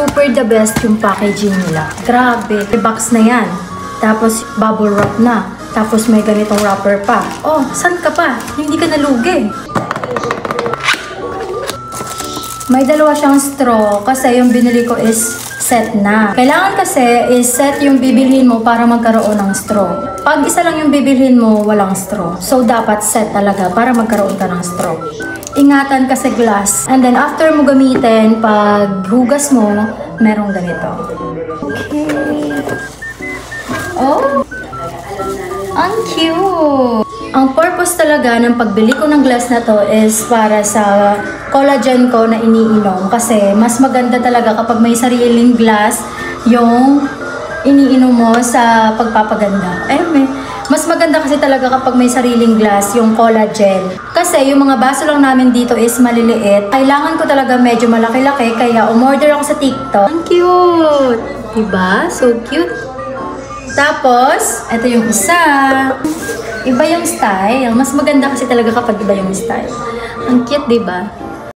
Super the best yung packaging nila. Grabe. May box na yan. Tapos bubble wrap na. Tapos may ganitong wrapper pa. Oh, saan ka pa? Hindi ka nalugi. May dalawa siyang straw kasi yung binili ko is set na. Kailangan kasi is set yung bibilhin mo para magkaroon ng straw. Pag isa lang yung bibilhin mo, walang straw. So, dapat set talaga para magkaroon ka ng straw. Ingatan kasi glass. And then, after mo gamitin, pag hugas mo, merong ganito. Okay. Oh! Ang cute! Ang purpose talaga ng pagbili ko ng glass na to is para sa collagen ko na iniinom. Kasi mas maganda talaga kapag may sariling glass yung iniinom mo sa pagpapaganda. Mas maganda kasi talaga kapag may sariling glass yung collagen. Kasi yung mga baso lang namin dito is maliliit. Kailangan ko talaga medyo malaki-laki kaya umorder ako sa TikTok. Ang cute! Diba? So cute! Tapos, ito yung isa. Iba yung style. Mas maganda kasi talaga kapag iba yung style. Ang cute, diba?